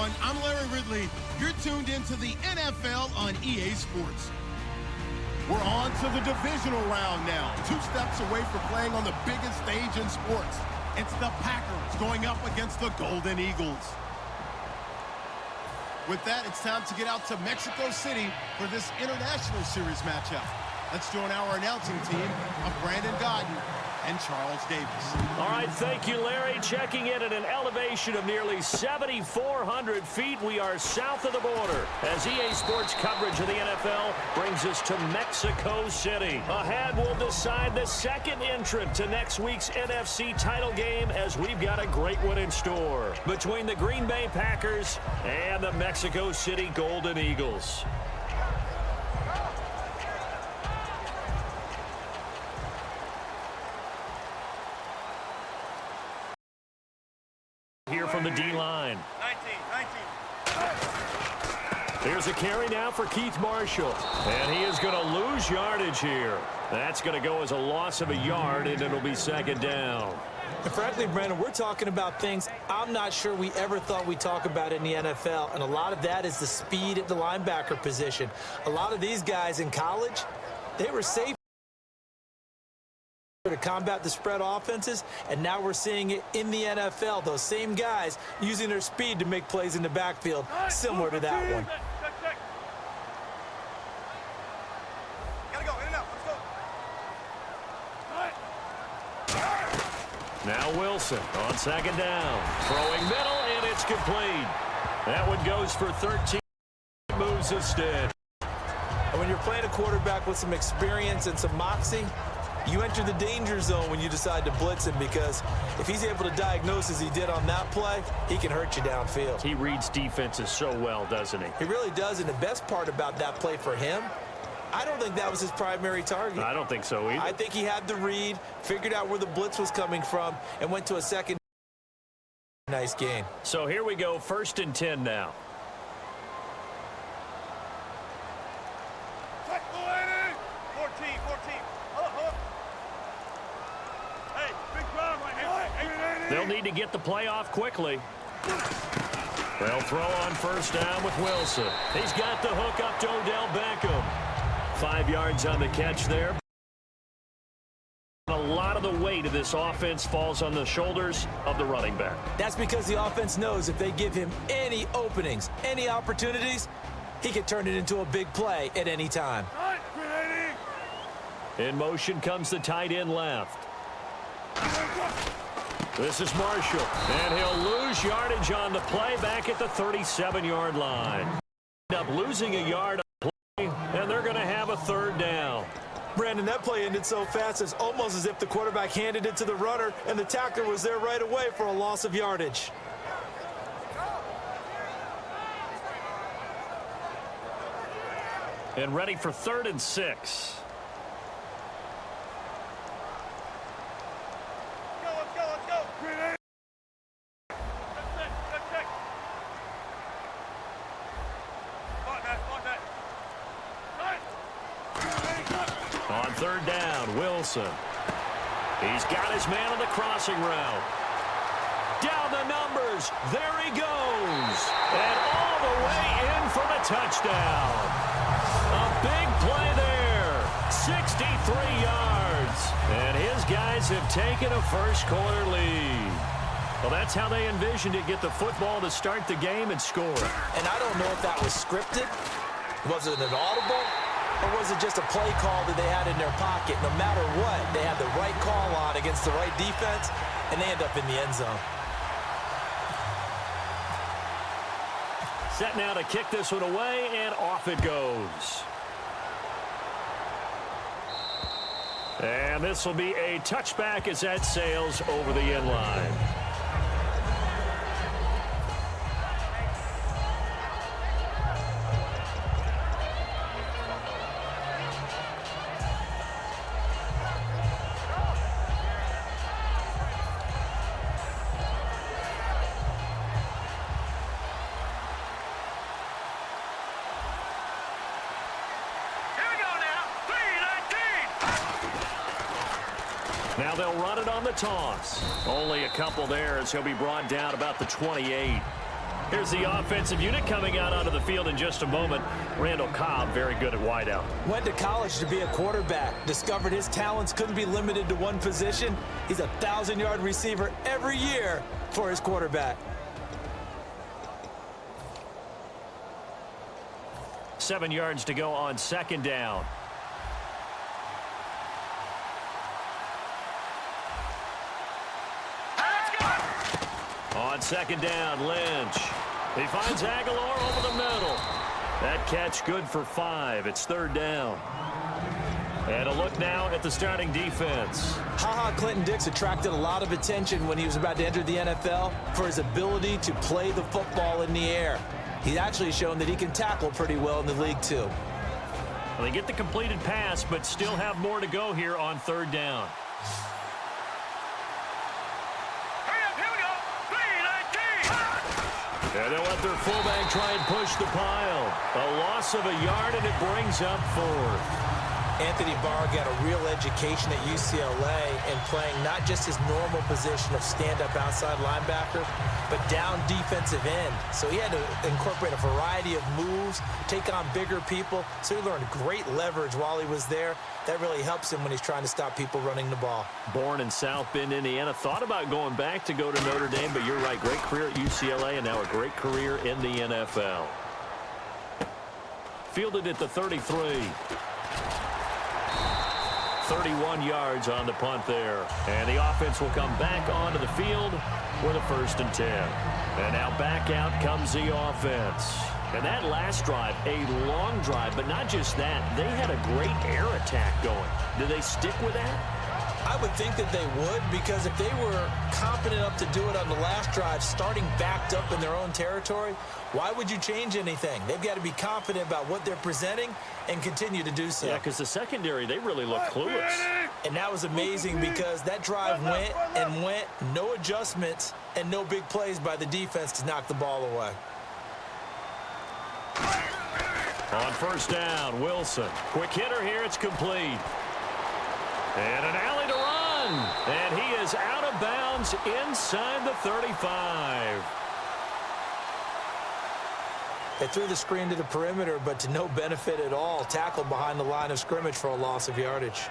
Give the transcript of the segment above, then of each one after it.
everyone. I'm Larry Ridley. You're tuned into the NFL on EA Sports. We're on to the divisional round now. 2 steps away from playing on the biggest stage in sports. It's the Packers going up against the Golden Eagles. With that, it's time to get out to Mexico City for this International Series matchup. Let's join our announcing team of Brandon Godden and Charles Davis. All right, thank you, Larry. Checking in at an elevation of nearly 7,400 feet. We are south of the border as EA Sports coverage of the NFL brings us to Mexico City. Ahead, we'll decide the second entrant to next week's NFC title game as we've got a great one in store between the Green Bay Packers and the Mexico City Golden Eagles. Here from the D-line. 19. There's a carry now for Keith Marshall. And he is going to lose yardage here. That's going to go as a loss of a yard, and it'll be second down. And frankly, Brandon, we're talking about things I'm not sure we ever thought we'd talk about in the NFL. And a lot of that is the speed at the linebacker position. A lot of these guys in college, they were safe to combat the spread offenses, and now we're seeing it in the NFL. Those same guys using their speed to make plays in the backfield, similar to that one. Gotta go, in and out, let's go. Now Wilson on second down. Throwing middle, and it's complete. That one goes for 13. Moves instead. And when you're playing a quarterback with some experience and some moxie, you enter the danger zone when you decide to blitz him, because if he's able to diagnose as he did on that play, he can hurt you downfield. He reads defenses so well, doesn't he? He really does, and the best part about that play for him, I don't think that was his primary target. I don't think so either. I think he had the read, figured out where the blitz was coming from, and went to a second nice gain. So here we go, 1st and 10 now. Check, 14. Hey, big drive right here. They'll need to get the play off quickly. They'll throw on 1st down with Wilson. He's got the hook up to Odell Beckham. 5 yards on the catch there. A lot of the weight of this offense falls on the shoulders of the running back. That's because the offense knows if they give him any openings, any opportunities, he can turn it into a big play at any time. In motion comes the tight end left. This is Marshall, and he'll lose yardage on the play back at the 37-yard line. End up losing a yard on the play, and they're going to have a 3rd down. Brandon, that play ended so fast, it's almost as if the quarterback handed it to the runner, and the tackler was there right away for a loss of yardage. And ready for 3rd and 6. Let's go. Check. On 3rd down, Wilson. He's got his man on the crossing route. Down the numbers. There he goes. And all the way in for the touchdown. A big play there. 63 yards. And his guys have taken a first-quarter lead. Well, that's how they envisioned it, get the football to start the game and score. And I don't know if that was scripted. Was it an audible? Or was it just a play call that they had in their pocket? No matter what, they had the right call on against the right defense, and they end up in the end zone. Set now to kick this one away, and off it goes. And this will be a touchback as that sails over the end line. Now they'll run it on the toss. Only a couple there as he'll be brought down about the 28. Here's the offensive unit coming out onto the field in just a moment. Randall Cobb, very good at wideout. Went to college to be a quarterback. Discovered his talents couldn't be limited to one position. He's a 1,000-yard receiver every year for his quarterback. 7 yards to go on second down. On second down, Lynch. He finds Aguilar over the middle. That catch good for 5. It's third down. And a look now at the starting defense. Clinton Dix attracted a lot of attention when he was about to enter the NFL for his ability to play the football in the air. He's actually shown that he can tackle pretty well in the league, too. Well, they get the completed pass, but still have more to go here on third down. And they'll let their fullback try and push the pile. A loss of a yard, and it brings up fourth. Anthony Barr got a real education at UCLA in playing not just his normal position of stand-up outside linebacker, but down defensive end. So he had to incorporate a variety of moves, take on bigger people. So he learned great leverage while he was there. That really helps him when he's trying to stop people running the ball. Born in South Bend, Indiana. Thought about going back to go to Notre Dame, but you're right. Great career at UCLA and now a great career in the NFL. Fielded at the 33. 31 yards on the punt there. And the offense will come back onto the field with a 1st and 10. And now back out comes the offense. And that last drive, a long drive, but not just that. They had a great air attack going. Do they stick with that? I would think that they would, because if they were confident enough to do it on the last drive, starting backed up in their own territory, why would you change anything? They've got to be confident about what they're presenting and continue to do so. Yeah, because the secondary, they really look clueless. And that was amazing because that drive went and went, no adjustments and no big plays by the defense to knock the ball away. On first down, Wilson. Quick hitter here, it's complete. And an alley to run. And he is out of bounds inside the 35. They threw the screen to the perimeter, but to no benefit at all. Tackled behind the line of scrimmage for a loss of yardage.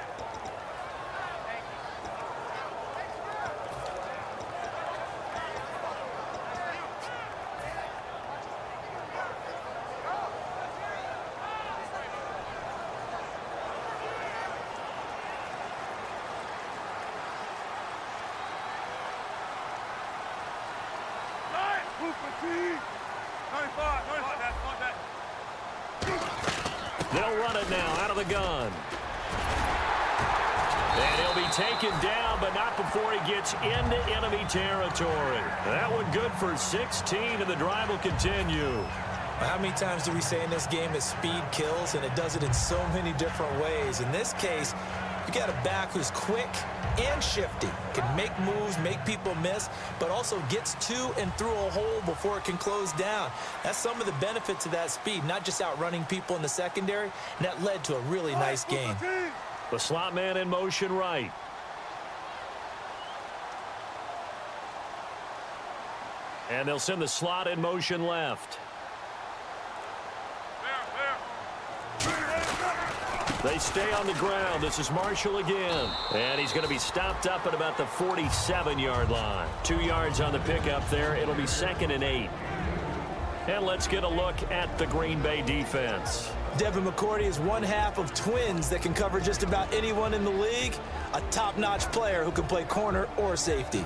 They'll run it now out of the gun. And he'll be taken down, but not before he gets into enemy territory. That one good for 16, and the drive will continue. How many times do we say in this game that speed kills, and it does it in so many different ways? In this case, you got a back who's quick and shifty, can make moves, make people miss, but also gets to and through a hole before it can close down. That's some of the benefits of that speed, not just outrunning people in the secondary, and that led to a really nice game. The slot man in motion right. And they'll send the slot in motion left. They stay on the ground. This is Marshall again. And he's going to be stopped up at about the 47-yard line. 2 yards on the pickup there. It'll be 2nd and 8. And let's get a look at the Green Bay defense. Devin McCourty is one half of twins that can cover just about anyone in the league. A top-notch player who can play corner or safety.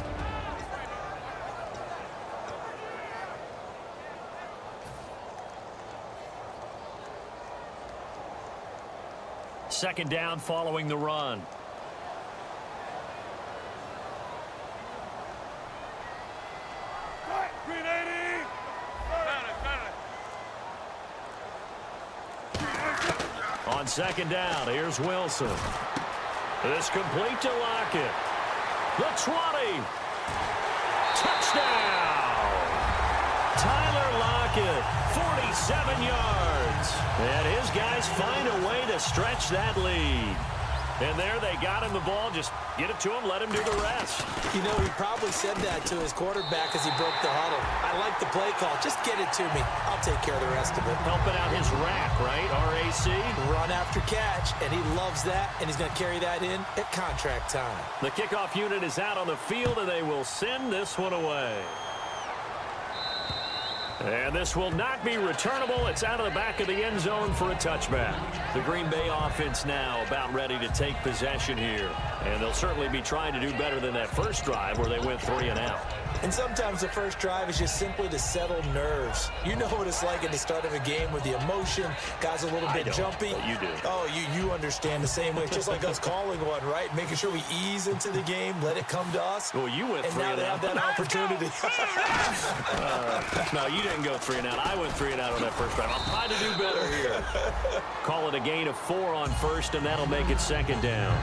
Second down following the run. On second down, here's Wilson. This complete to Lockett. The 20. Touchdown! Tyler Lockett, 47 yards. And his guys find a way to stretch that lead. And there they got him the ball. Just get it to him, let him do the rest. You know, he probably said that to his quarterback as he broke the huddle. I like the play call. Just get it to me. I'll take care of the rest of it. Helping out his rack, right? RAC. Run after catch, and he loves that, and he's going to carry that in at contract time. The kickoff unit is out on the field, and they will send this one away. And this will not be returnable. It's out of the back of the end zone for a touchback. The Green Bay offense now about ready to take possession here. And they'll certainly be trying to do better than that first drive where they went 3 and out. And sometimes the first drive is just simply to settle nerves. You know what it's like at the start of a game with the emotion. Guys a little bit jumpy. You do. Oh, you understand the same way. It's just like us calling one, right? Making sure we ease into the game, let it come to us. Well, you went 3 and out. And now they have that opportunity. No, you didn't go 3 and out. I went 3 and out on that first drive. I'll try to do better here. Call it a gain of 4 on first, and that'll make it second down.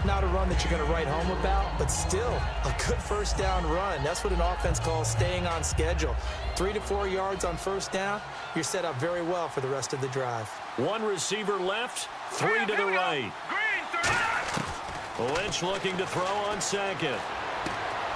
Not a run that you're going to write home about, but still a good first down run. That's what an offense calls staying on schedule. 3 to 4 yards on first down, you're set up very well for the rest of the drive. 1 receiver left, 3 to the right. Lynch looking to throw on second.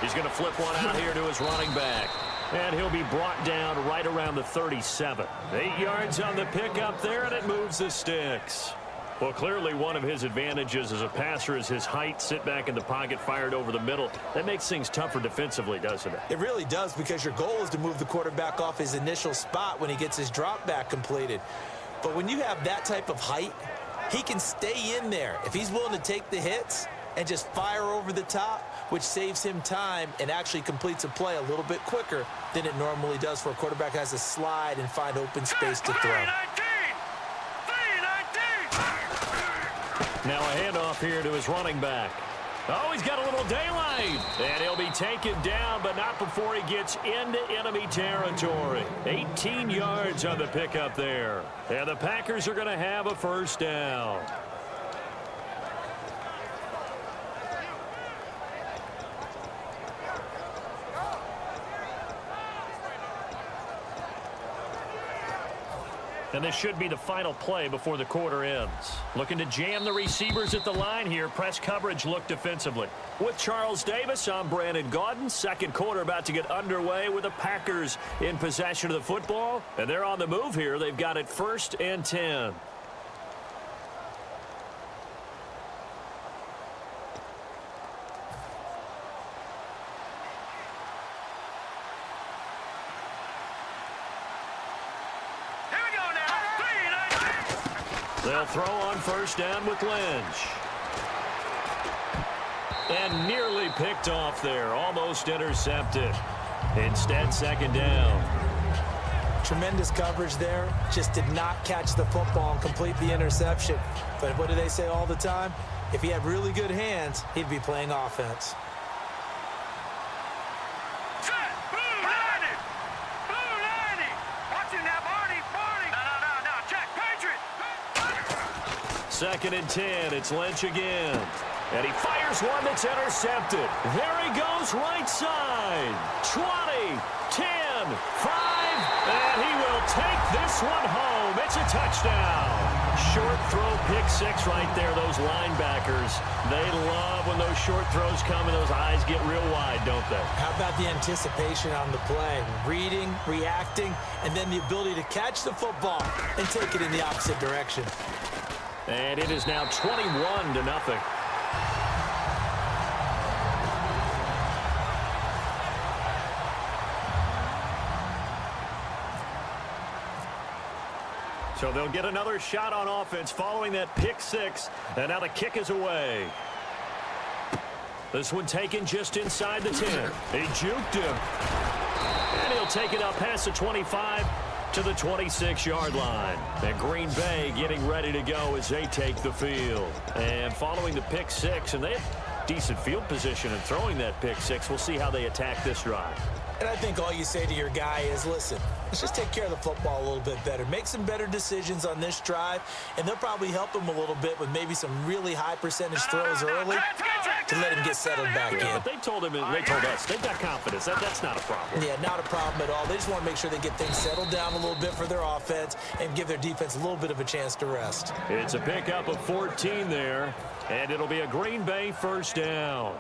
He's going to flip one out here to his running back. And he'll be brought down right around the 37. 8 yards on the pickup there, and it moves the sticks. Well, clearly one of his advantages as a passer is his height. Sit back in the pocket, fired over the middle. That makes things tougher defensively, doesn't it? It really does, because your goal is to move the quarterback off his initial spot when he gets his drop back completed. But when you have that type of height, he can stay in there. If he's willing to take the hits and just fire over the top, which saves him time and actually completes a play a little bit quicker than it normally does for a quarterback who has to slide and find open space to throw. Now a handoff here to his running back. Oh, he's got a little daylight. And he'll be taken down, but not before he gets into enemy territory. 18 yards on the pickup there. And the Packers are going to have a first down. And this should be the final play before the quarter ends. Looking to jam the receivers at the line here. Press coverage look defensively. With Charles Davis, I'm Brandon Gaudin. Second quarter about to get underway with the Packers in possession of the football. And they're on the move here. They've got it 1st and 10. They'll throw on first down with Lynch. And nearly picked off there. Almost intercepted. Instead, second down. Tremendous coverage there. Just did not catch the football and complete the interception. But what do they say all the time? If he had really good hands, he'd be playing offense. Second and 10. It's Lynch again. And he fires one that's intercepted. There he goes, right side. 20, 10, 5, and he will take this one home. It's a touchdown. Short throw, pick 6 right there. Those linebackers, they love when those short throws come and those eyes get real wide, don't they? How about the anticipation on the play? Reading, reacting, and then the ability to catch the football and take it in the opposite direction. And it is now 21-0. So they'll get another shot on offense following that pick 6. And now the kick is away. This one taken just inside the 10. He juked him. And he'll take it up past the 25 to the 26-yard line. And Green Bay getting ready to go as they take the field. And following the pick 6, and they have decent field position in throwing that pick 6. We'll see how they attack this drive. And I think all you say to your guy is, listen, let's just take care of the football a little bit better. Make some better decisions on this drive, and they'll probably help him a little bit with maybe some really high percentage throws early. to let him get settled back in. But they told us, they've got confidence. That's not a problem. Yeah, not a problem at all. They just want to make sure they get things settled down a little bit for their offense and give their defense a little bit of a chance to rest. It's a pickup of 14 there, and it'll be a Green Bay first down.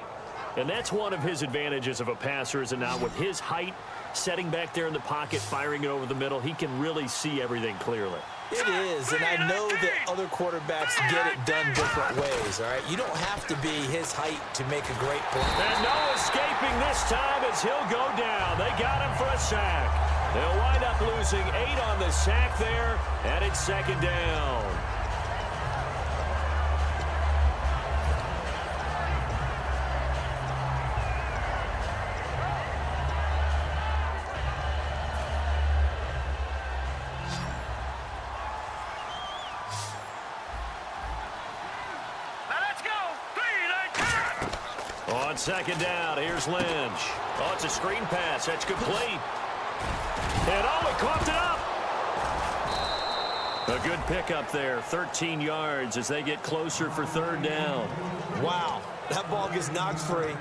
And that's one of his advantages of a passer, is it not? With his height, setting back there in the pocket, firing it over the middle, he can really see everything clearly. It is, and I know that other quarterbacks get it done different ways, all right? You don't have to be his height to make a great play. And no escaping this time as he'll go down. They got him for a sack. They'll wind up losing 8 on the sack there, and it's second down. On second down, here's Lynch. Oh, it's a screen pass. That's complete. And he coughed it up. A good pickup there, 13 yards as they get closer for third down. Wow, that ball gets knocked free,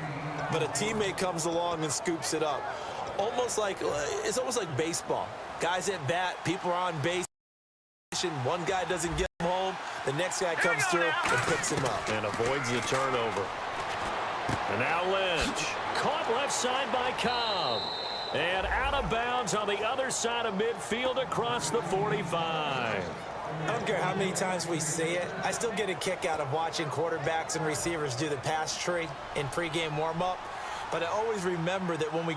but a teammate comes along and scoops it up. It's almost like baseball. Guys at bat, people are on base. One guy doesn't get him home, the next guy comes through and picks him up. And avoids the turnover. And now Lynch, caught left side by Cobb. And out of bounds on the other side of midfield across the 45. I don't care how many times we see it. I still get a kick out of watching quarterbacks and receivers do the pass tree in pregame warm-up. But I always remember that when we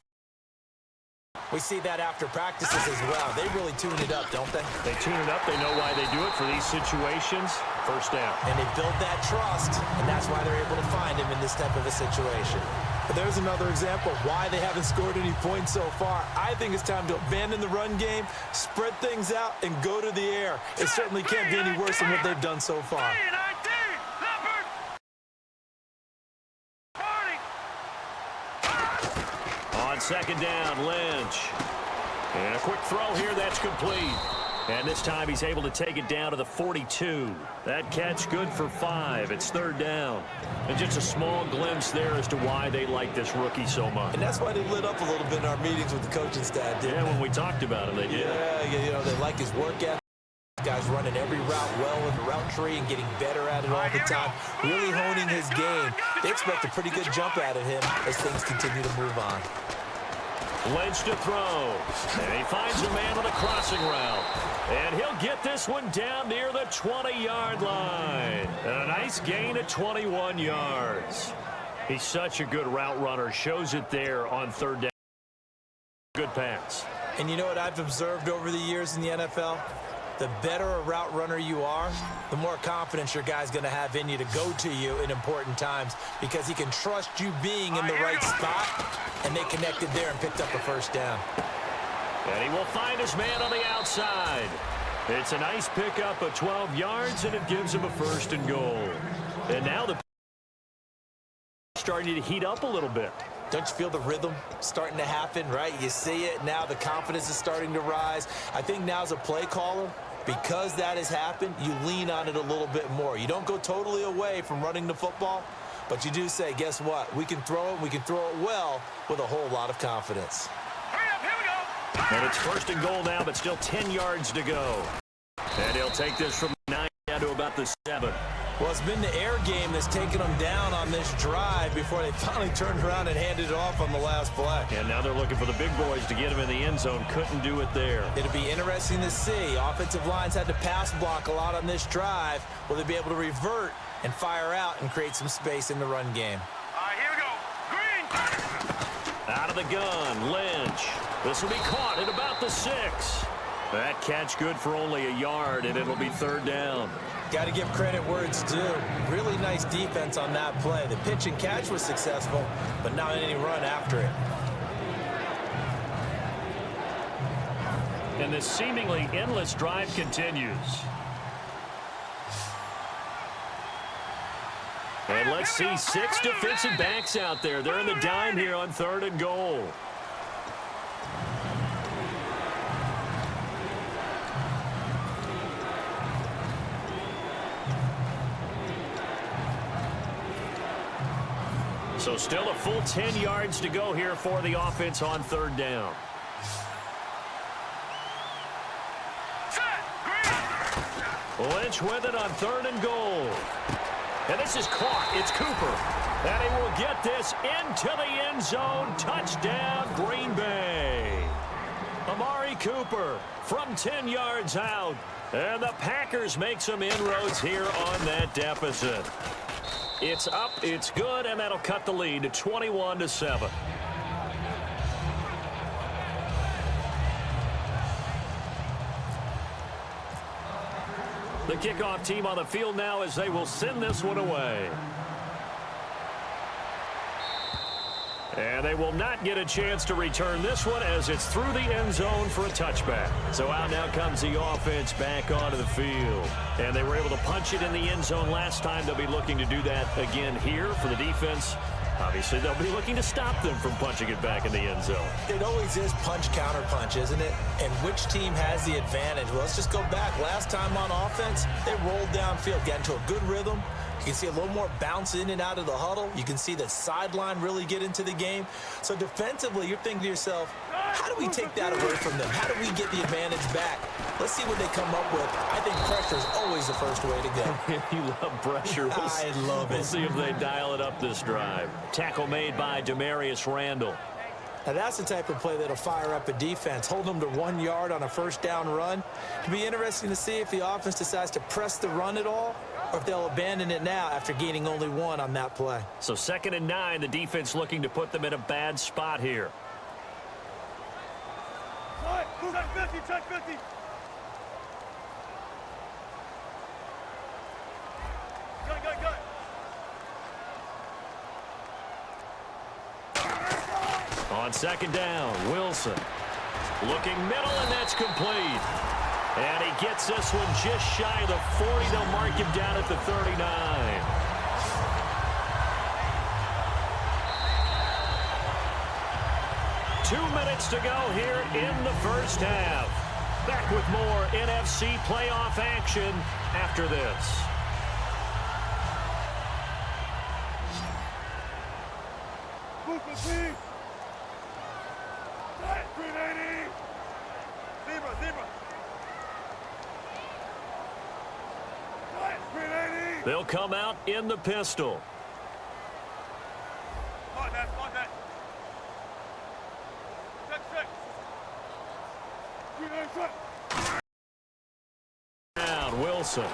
see that after practices as well. They really tune it up, don't they? They tune it up. They know why they do it for these situations. First down. And they build that trust, and that's why they're able to find him in this type of a situation. But there's another example of why they haven't scored any points so far. I think it's time to abandon the run game, spread things out, and go to the air. It certainly can't be any worse than what they've done so far. On second down, Lynch. And a quick throw here, that's complete. And this time he's able to take it down to the 42. That catch good for 5. It's third down. And just a small glimpse there as to why they like this rookie so much. And that's why they lit up a little bit in our meetings with the coaching staff, didn't they? When we talked about him, they did. Yeah, they like his work ethic. Guys running every route well in the route tree and getting better at it all the time. Really honing his game. They expect a pretty good jump out of him as things continue to move on. Lynch to throw. And he finds a man on the crossing route. And he'll get this one down near the 20-yard line. And a nice gain of 21 yards. He's such a good route runner. Shows it there on third down. Good pass. And you know what I've observed over the years in the NFL? The better a route runner you are, the more confidence your guy's going to have in you to go to you in important times because he can trust you being in the right spot, and they connected there and picked up a first down. And he will find his man on the outside. It's a nice pickup of 12 yards, and it gives him a first and goal. And now the starting to heat up a little bit. Don't you feel the rhythm starting to happen, right? You see it. Now the confidence is starting to rise. I think now as a play caller, because that has happened, you lean on it a little bit more. You don't go totally away from running the football, but you do say, guess what? We can throw it. We can throw it well with a whole lot of confidence. Hurry up, here we go. And it's first and goal now, but still 10 yards to go. And he'll take this from 9 down to about the 7. Well, it's been the air game that's taken them down on this drive before they finally turned around and handed it off on the last play. And now they're looking for the big boys to get him in the end zone. Couldn't do it there. It'll be interesting to see. Offensive lines had to pass block a lot on this drive. Will they be able to revert and fire out and create some space in the run game? All right, here we go. Green. Out of the gun, Lynch. This will be caught at about the 6. That catch good for only a yard, and it'll be third down. Got to give credit where it's due. Really nice defense on that play. The pitch and catch was successful, but not any run after it. And this seemingly endless drive continues. And let's see 6 defensive backs out there. They're in the dime here on third and goal. So still a full 10 yards to go here for the offense on third down. Lynch with it on 3rd and goal. And this is caught. It's Cooper. And he will get this into the end zone. Touchdown, Green Bay. Amari Cooper from 10 yards out. And the Packers make some inroads here on that deficit. It's up, it's good, and that'll cut the lead to 21-7. The kickoff team on the field now as they will send this one away. And they will not get a chance to return this one as it's through the end zone for a touchback. So out now comes the offense back onto the field. And they were able to punch it in the end zone last time. They'll be looking to do that again here for the defense. Obviously, they'll be looking to stop them from punching it back in the end zone. It always is punch-counter-punch, isn't it? And which team has the advantage? Well, let's just go back. Last time on offense, they rolled downfield, got into a good rhythm. You can see a little more bounce in and out of the huddle. You can see the sideline really get into the game. So defensively, you're thinking to yourself, how do we take that away from them? How do we get the advantage back? Let's see what they come up with. I think pressure is always the first way to go. You love pressure. I love it. We'll see if they dial it up this drive. Tackle made by Demarius Randall. Now that's the type of play that'll fire up a defense. Hold them to 1 yard on a first down run. It'll be interesting to see if the offense decides to press the run at all, or if they'll abandon it now after gaining only 1 on that play. So 2nd and 9, the defense looking to put them in a bad spot here. Check 50, check 50. Go. On 2nd down, Wilson. Looking middle, and that's complete. And he gets this one just shy of the 40. They'll mark him down at the 39. Two minutes to go here in the first half. Back with more NFC playoff action after this. They'll come out in the pistol. Down, Wilson.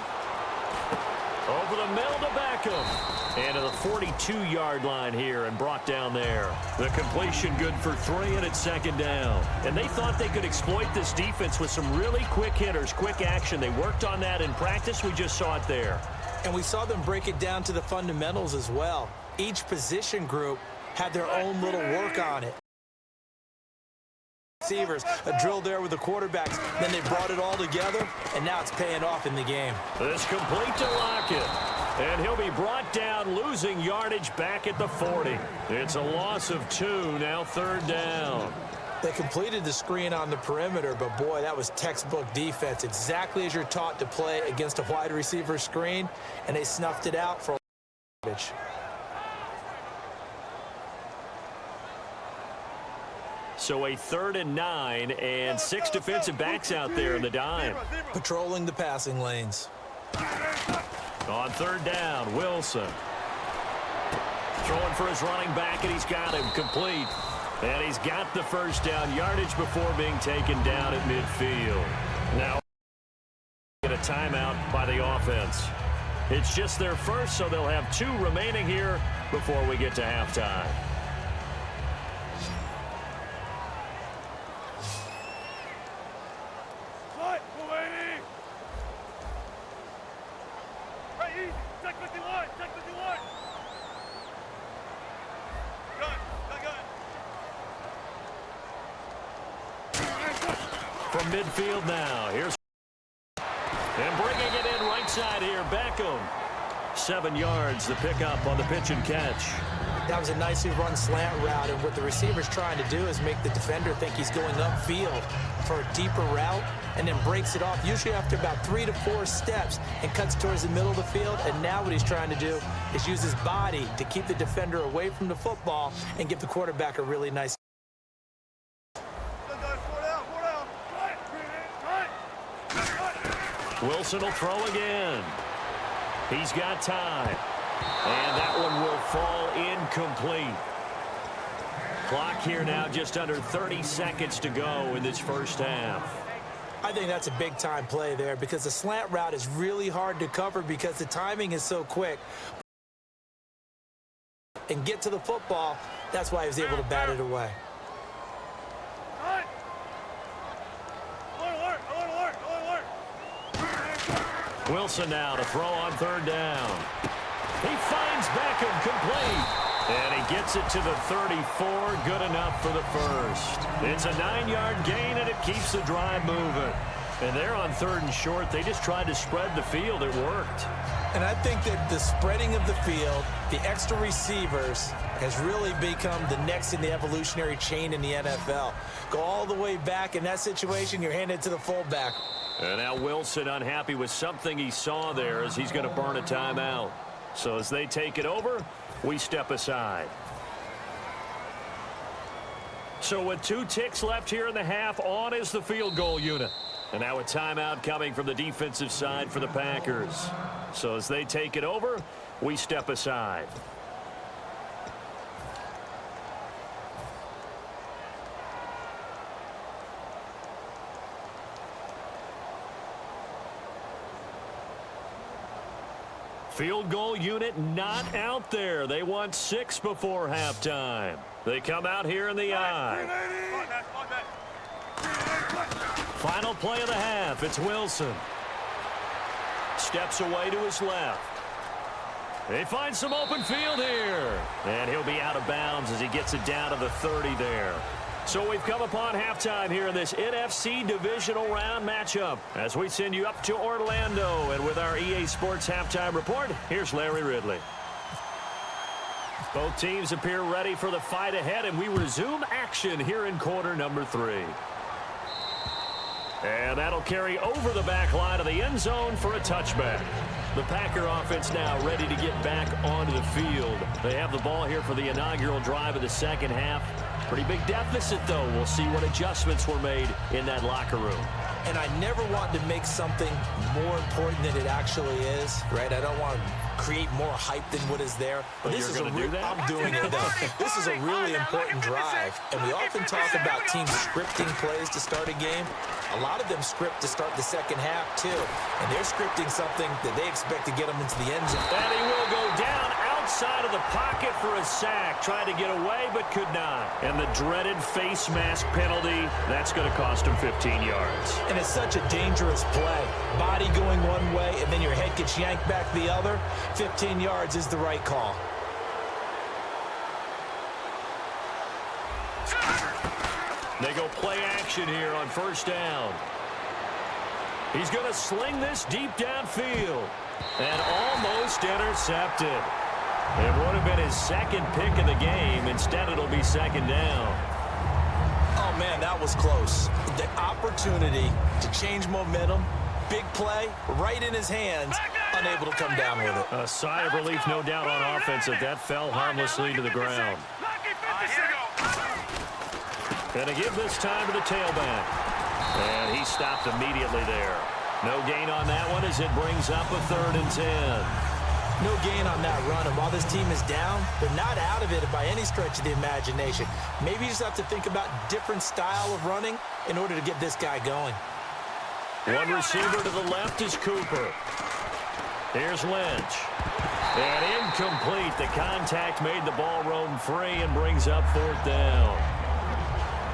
Over the middle to Beckham. And to the 42-yard line here and brought down there. The completion good for 3, and it's 2nd down. And they thought they could exploit this defense with some really quick hitters, quick action. They worked on that in practice. We just saw it there. And we saw them break it down to the fundamentals as well. Each position group had their own little work on it. Receivers, a drill there with the quarterbacks. Then they brought it all together, and now it's paying off in the game. This complete to Lockett. And he'll be brought down, losing yardage back at the 40. It's a loss of 2, now 3rd down. They completed the screen on the perimeter, but boy, that was textbook defense. Exactly as you're taught to play against a wide receiver screen, and they snuffed it out for yardage. So a 3rd and 9, and 6 defensive backs out there in the dime. Patrolling the passing lanes. On 3rd down, Wilson. Throwing for his running back, and he's got him complete. And he's got the first down yardage before being taken down at midfield. Now, get a timeout by the offense. It's just their first, so they'll have 2 remaining here before we get to halftime. From midfield now, here's and bringing it in right side here, Beckham. 7 yards, the pickup on the pitch and catch. That was a nicely run slant route, and what the receiver's trying to do is make the defender think he's going upfield for a deeper route, and then breaks it off, usually after about 3 to 4 steps, and cuts towards the middle of the field. And now what he's trying to do is use his body to keep the defender away from the football and give the quarterback a really nice. Wilson will throw again. He's got time. And that one will fall incomplete. Clock here now, just under 30 seconds to go in this first half. I think that's a big-time play there because the slant route is really hard to cover because the timing is so quick. And get to the football, that's why he was able to bat it away. Wilson now to throw on third down. He finds Beckham complete. And he gets it to the 34. Good enough for the first. It's a 9-yard gain, and it keeps the drive moving. And they're on 3rd and short. They just tried to spread the field. It worked. And I think that the spreading of the field, the extra receivers, has really become the next in the evolutionary chain in the NFL. Go all the way back. In that situation, you're handed to the fullback. And now Wilson unhappy with something he saw there as he's going to burn a timeout. So as they take it over, we step aside. So with 2 ticks left here in the half, on is the field goal unit. And now a timeout coming from the defensive side for the Packers. So as they take it over, we step aside. Field goal unit not out there. They want 6 before halftime. They come out here in the I. Final play of the half. It's Wilson. Steps away to his left. They find some open field here. And he'll be out of bounds as he gets it down to the 30 there. So we've come upon halftime here in this NFC Divisional Round matchup as we send you up to Orlando. And with our EA Sports Halftime Report, here's Larry Ridley. Both teams appear ready for the fight ahead, and we resume action here in quarter number 3. And that'll carry over the back line of the end zone for a touchback. The Packer offense now ready to get back onto the field. They have the ball here for the inaugural drive of the second half. Pretty big deficit, though. We'll see what adjustments were made in that locker room. And I never want to make something more important than it actually is, right? I don't want to create more hype than what is there. But this is do that? I'm doing it, though. This is a really important drive. And we often talk about teams scripting plays to start a game. A lot of them script to start the second half, too. And they're scripting something that they expect to get them into the end zone. And he will go down outside of the pocket for a sack. Tried to get away, but could not. And the dreaded face mask penalty, that's going to cost him 15 yards. And it's such a dangerous play. Body going one way, and then your head gets yanked back the other. 15 yards is the right call. They go play action here on first down. He's going to sling this deep downfield. And almost intercepted. It would have been his second pick of the game. Instead, it'll be second down. Oh, man, that was close. The opportunity to change momentum, big play, right in his hands, unable to come down with it. A sigh of relief, no doubt, on offense as that fell harmlessly to the ground. And to give this time to the tailback. And he stopped immediately there. No gain on that one as it brings up a 3rd and 10. No gain on that run, and while this team is down, they're not out of it by any stretch of the imagination. Maybe you just have to think about different style of running in order to get this guy going. One receiver to the left is Cooper. Here's Lynch. And incomplete. The contact made the ball roam free and brings up 4th down.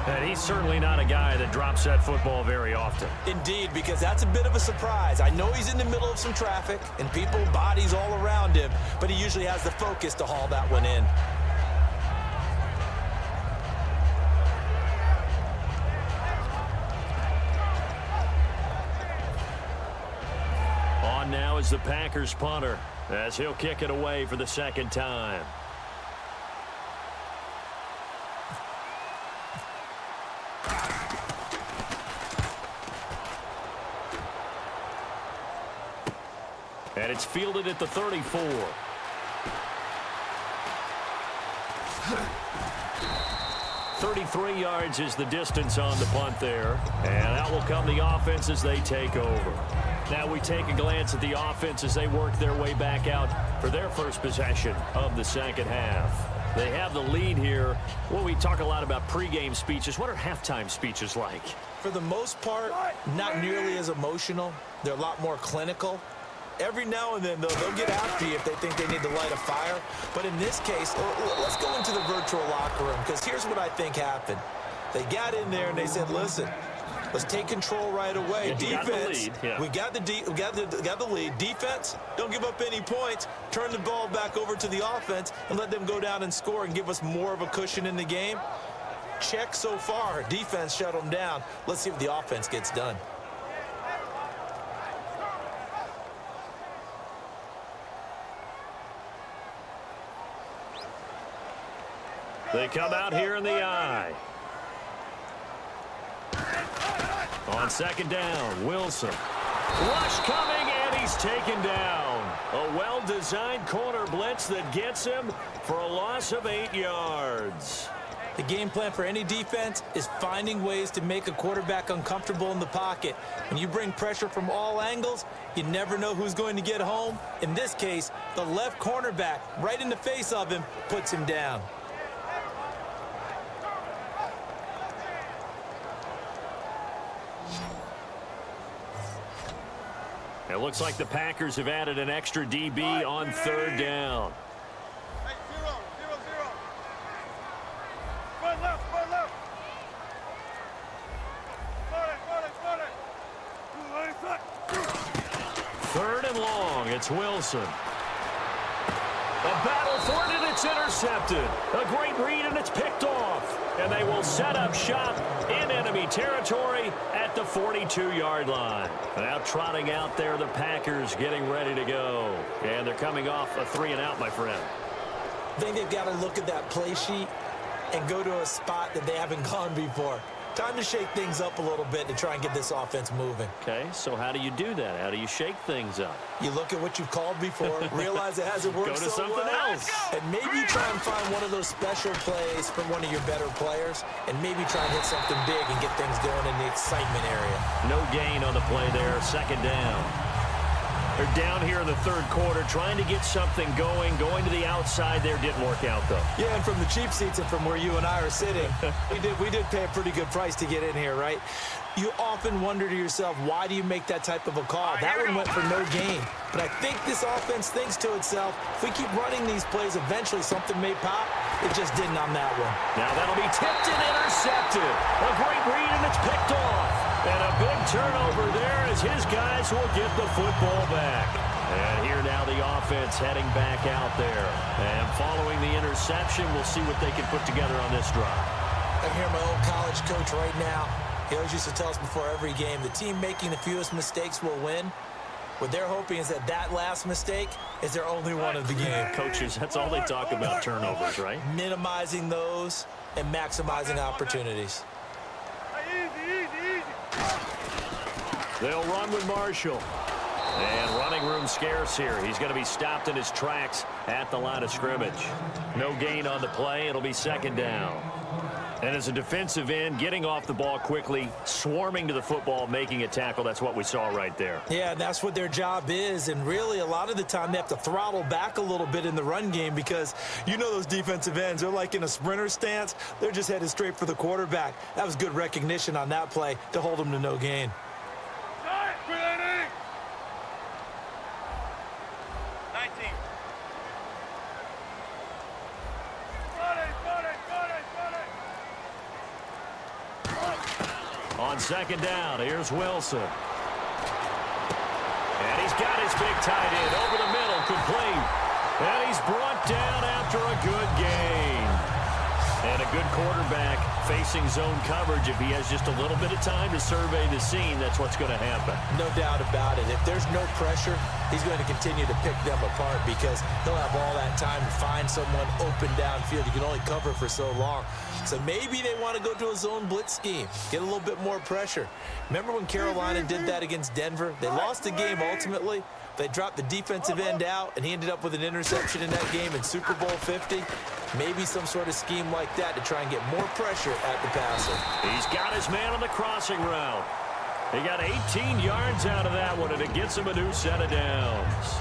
And he's certainly not a guy that drops that football very often. Indeed, because that's a bit of a surprise. I know he's in the middle of some traffic and people, bodies all around him, but he usually has the focus to haul that one in. On now is the Packers punter as he'll kick it away for the second time. And it's fielded at the 34. 33 yards is the distance on the punt there. And out will come the offense as they take over. Now we take a glance at the offense as they work their way back out for their first possession of the second half. They have the lead here. Well, we talk a lot about pregame speeches. What are halftime speeches like? For the most part, not nearly as emotional. They're a lot more clinical. Every now and then, though, they'll get after you if they think they need to light a fire. But in this case, let's go into the virtual locker room, because here's what I think happened. They got in there and they said, listen, let's take control right away. Defense, we got the lead. Defense, don't give up any points. Turn the ball back over to the offense and let them go down and score and give us more of a cushion in the game. Check so far. Defense shut them down. Let's see what the offense gets done. They come out here in the eye. On second down, Wilson. Rush coming, and he's taken down. A well-designed corner blitz that gets him for a loss of 8 yards. The game plan for any defense is finding ways to make a quarterback uncomfortable in the pocket. When you bring pressure from all angles, you never know who's going to get home. In this case, the left cornerback, right in the face of him, puts him down. It looks like the Packers have added an extra DB on third down. Hey, 0, 0, 0. One left, one left. Third and long, it's Wilson. A battle for it, and it's intercepted. A great read, and it's picked off. And they will set up shop in enemy territory at the 42-yard line. Now trotting out there, the Packers getting ready to go. And they're coming off a 3-and-out, my friend. I think they've got to look at that play sheet and go to a spot that they haven't gone before. Time to shake things up a little bit to try and get this offense moving. Okay, so how do you do that? How do you shake things up? You look at what you've called before, realize it hasn't worked Go to so something well, else. and maybe try and find one of those special plays from one of your better players, and maybe try and hit something big and get things going in the excitement area. No gain on the play there, second down. They're down here in the third quarter, trying to get something going to the outside there. Didn't work out, though. Yeah, and from the cheap seats and from where you and I are sitting, we did pay a pretty good price to get in here, right? You often wonder to yourself, why do you make that type of a call? That one went for no gain. But I think this offense thinks to itself, if we keep running these plays, eventually something may pop. It just didn't on that one. Now that'll be tipped and intercepted. A great read, and it's picked off. And a big turnover there as his guys will get the football back. And here now the offense heading back out there. And following the interception, we'll see what they can put together on this drive. I hear my old college coach right now. He always used to tell us before every game, the team making the fewest mistakes will win. What they're hoping is that last mistake is their only one of the game. Coaches, that's all they talk about, turnovers, right? Minimizing those and maximizing opportunities. Hey, easy. They'll run with Marshall. And running room scarce here. He's going to be stopped in his tracks at the line of scrimmage. No gain on the play. It'll be second down. And as a defensive end, getting off the ball quickly, swarming to the football, making a tackle, that's what we saw right there. Yeah, that's what their job is. And really, a lot of the time, they have to throttle back a little bit in the run game because you know those defensive ends, they're like in a sprinter stance. They're just headed straight for the quarterback. That was good recognition on that play to hold them to no gain. 19. On second down, here's Wilson. And he's got his big tight end over the middle, complete. And he's brought down after a good gain. And a good quarterback facing zone coverage. If he has just a little bit of time to survey the scene, that's what's going to happen. No doubt about it. If there's no pressure, he's going to continue to pick them apart because he'll have all that time to find someone open downfield. You can only cover for so long. So maybe they want to go to a zone blitz scheme, get a little bit more pressure. Remember when Carolina did that against Denver? They lost the game ultimately, They dropped the defensive end out, and he ended up with an interception in that game in Super Bowl 50. Maybe some sort of scheme like that to try and get more pressure at the passer. He's got his man on the crossing route. He got 18 yards out of that one, and it gets him a new set of downs.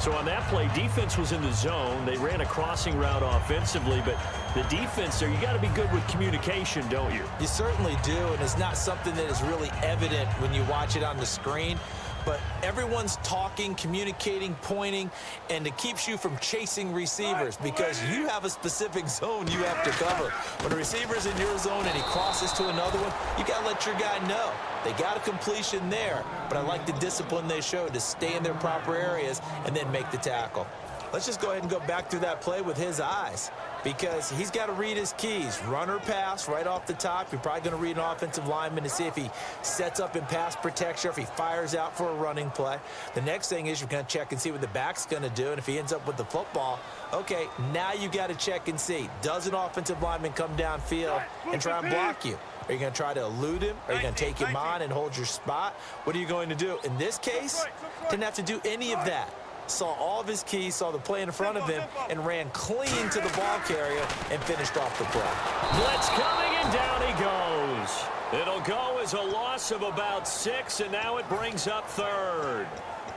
So on that play, defense was in the zone. They ran a crossing route offensively, but the defense there, you got to be good with communication, don't you? You certainly do, and it's not something that is really evident when you watch it on the screen. But everyone's talking, communicating, pointing, and it keeps you from chasing receivers because you have a specific zone you have to cover. When a receiver's in your zone and he crosses to another one, you got to let your guy know. They got a completion there, but I like the discipline they showed to stay in their proper areas and then make the tackle. Let's just go ahead and go back through that play with his eyes because he's got to read his keys. Run or pass right off the top. You're probably going to read an offensive lineman to see if he sets up in pass protection or if he fires out for a running play. The next thing is you're going to check and see what the back's going to do, and if he ends up with the football, okay, now you got to check and see. Does an offensive lineman come downfield and try and block you? Are you going to try to elude him? Are you going to take him on and hold your spot? What are you going to do? In this case, didn't have to do any of that. Saw all of his keys, saw the play in front of him, and ran clean to the ball carrier and finished off the play. Blitz coming, and down he goes. It'll go as a loss of about 6, and now it brings up third.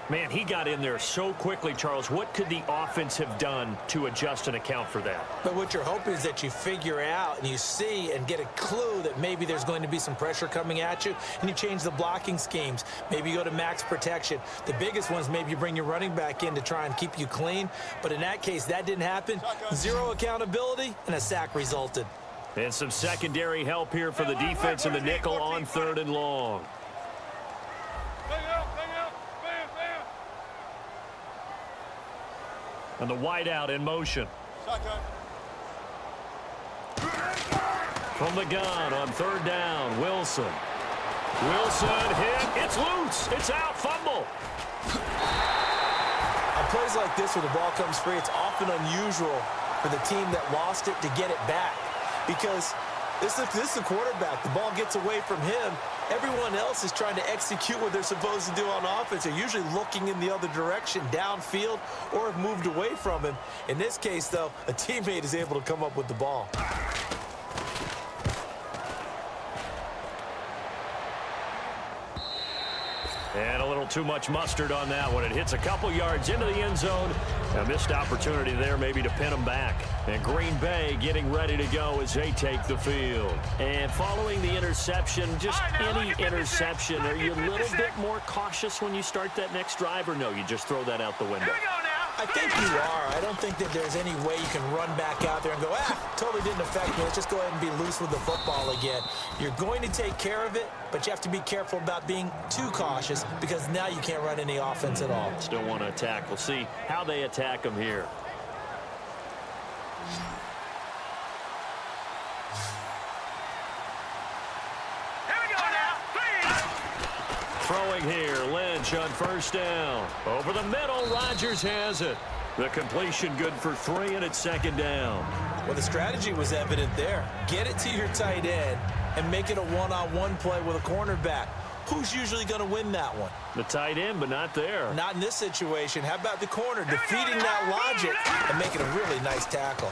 Man, he got in there so quickly, Charles. What could the offense have done to adjust and account for that? But what you're hoping is that you figure out and you see and get a clue that maybe there's going to be some pressure coming at you, and you change the blocking schemes. Maybe you go to max protection. The biggest ones, maybe you bring your running back in to try and keep you clean. But in that case, that didn't happen. Zero accountability, and a sack resulted. And some secondary help here for the defense in the nickel on 3rd and long. And the wideout in motion. From the gun on 3rd down, Wilson. Wilson hit. It's loose. It's out. Fumble. On plays like this where the ball comes free, it's often unusual for the team that lost it to get it back because this is the quarterback. The ball gets away from him. Everyone else is trying to execute what they're supposed to do on offense. They're usually looking in the other direction, downfield, or have moved away from him. In this case, though, a teammate is able to come up with the ball. And a little too much mustard on that one. It hits a couple yards into the end zone. A missed opportunity there maybe to pin them back. And Green Bay getting ready to go as they take the field. And following the interception, just any interception, are you a little bit more cautious when you start that next drive, or no, you just throw that out the window? I think you are. I don't think that there's any way you can run back out there and go, totally didn't affect me. Let's just go ahead and be loose with the football again. You're going to take care of it, but you have to be careful about being too cautious because now you can't run any offense at all. Still want to attack. We'll see how they attack them here. Throwing here, Lynch on 1st down. Over the middle, Rodgers has it. The completion good for 3, and it's 2nd down. Well, the strategy was evident there. Get it to your tight end and make it a one-on-one play with a cornerback. Who's usually going to win that one? The tight end, but not there. Not in this situation. How about the corner defeating that logic and making a really nice tackle?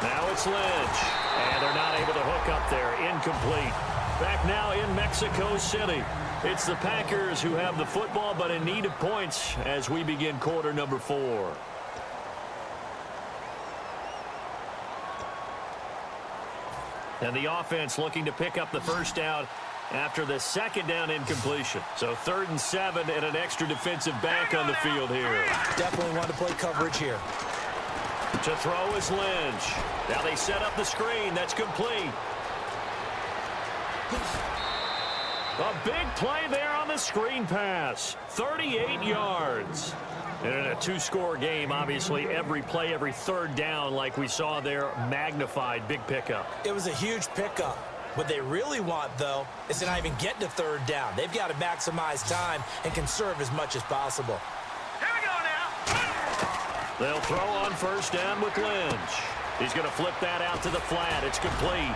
Now it's Lynch, and they're not able to hook up there. Incomplete. Back now in Mexico City. It's the Packers who have the football, but in need of points as we begin quarter number 4. And the offense looking to pick up the 1st down after the 2nd down incompletion. So 3rd and 7 and an extra defensive back on the field here. Definitely want to play coverage here. To throw is Lynch. Now they set up the screen. That's complete. A big play there on the screen pass. 38 yards. And in a 2-score game, obviously, every play, every 3rd down, like we saw there, magnified. Big pickup. It was a huge pickup. What they really want, though, is to not even get to 3rd down. They've got to maximize time and conserve as much as possible. Here we go now. They'll throw on 1st down with Lynch. He's going to flip that out to the flat. It's complete.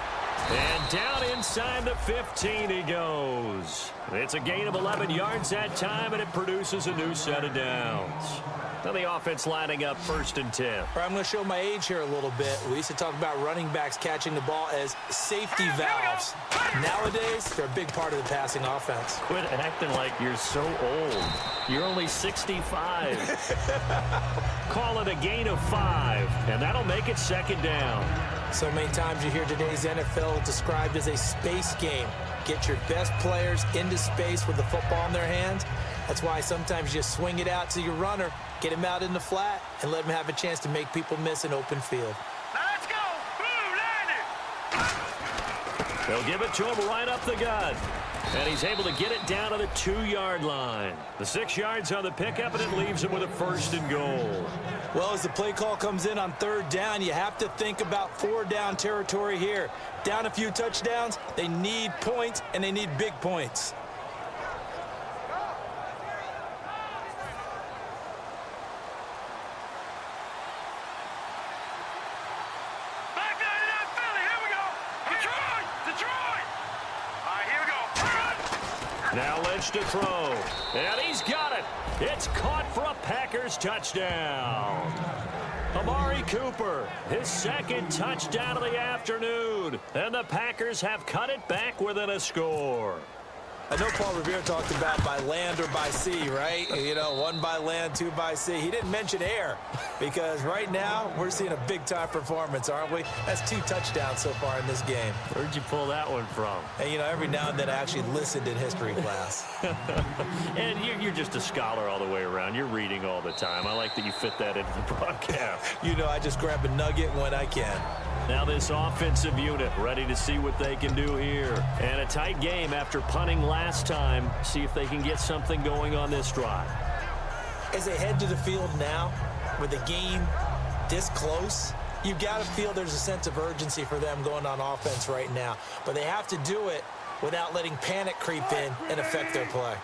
And down inside the 15 he goes. It's a gain of 11 yards that time, and it produces a new set of downs. Now the offense lining up 1st and 10. I'm going to show my age here a little bit. We used to talk about running backs catching the ball as safety valves. Nowadays, they're a big part of the passing offense. Quit acting like you're so old. You're only 65. Call it a gain of 5, and that'll make it 2nd down. So many times you hear today's NFL described as a space game. Get your best players into space with the football in their hands. That's why sometimes you swing it out to your runner, get him out in the flat, and let him have a chance to make people miss an open field. Now let's go. Boom, landed. They'll give it to him right up the gut. And he's able to get it down to the 2-yard line. The 6 yards on the pickup, and it leaves him with a 1st and goal. Well, as the play call comes in on 3rd down, you have to think about 4-down territory here. Down a few touchdowns, they need points, and they need big points. Back down to that Philly. Here we go. Detroit. Detroit. All right, here we go. Now Lynch to throw. And he's got it. It's caught for a Packers touchdown. Amari Cooper, his 2nd touchdown of the afternoon. And the Packers have cut it back within a score. I know Paul Revere talked about by land or by sea, right? You know, 1 by land, 2 by sea. He didn't mention air because right now we're seeing a big-time performance, aren't we? That's 2 touchdowns so far in this game. Where'd you pull that one from? And, you know, every now and then I actually listened in history class. And you're just a scholar all the way around. You're reading all the time. I like that you fit that into the broadcast. You know, I just grab a nugget when I can. Now this offensive unit ready to see what they can do here. And a tight game after punting last time. See if they can get something going on this drive. As they head to the field now, with the game this close, you've got to feel there's a sense of urgency for them going on offense right now. But they have to do it without letting panic creep in and affect their play.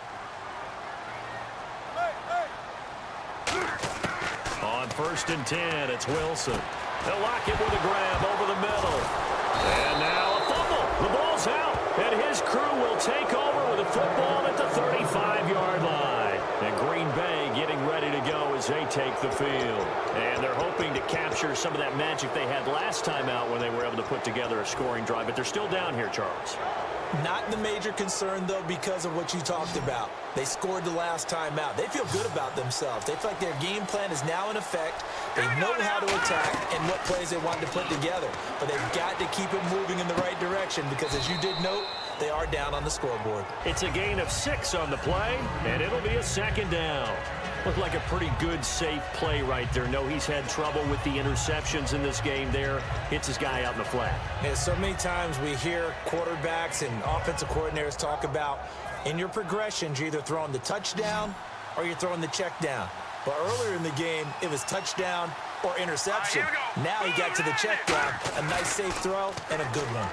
On 1st and 10, it's Wilson. They'll lock it with a grab over the middle. And now a fumble. The ball's out. And his crew will take over with a football at the 35-yard line. And Green Bay getting ready to go as they take the field. And they're hoping to capture some of that magic they had last time out when they were able to put together a scoring drive. But they're still down here, Charles. Not the major concern, though, because of what you talked about. They scored the last time out. They feel good about themselves. They feel like their game plan is now in effect. They know how to attack and what plays they want to put together. But they've got to keep it moving in the right direction because, as you did note, they are down on the scoreboard. It's a gain of 6 on the play, and it'll be a 2nd down. Looked like a pretty good, safe play right there. No, he's had trouble with the interceptions in this game there. Hits his guy out in the flat. Yeah, so many times we hear quarterbacks and offensive coordinators talk about in your progressions, you're either throwing the touchdown or you're throwing the check down. But earlier in the game, it was touchdown or interception. Now he got to the check down. A nice, safe throw and a good one.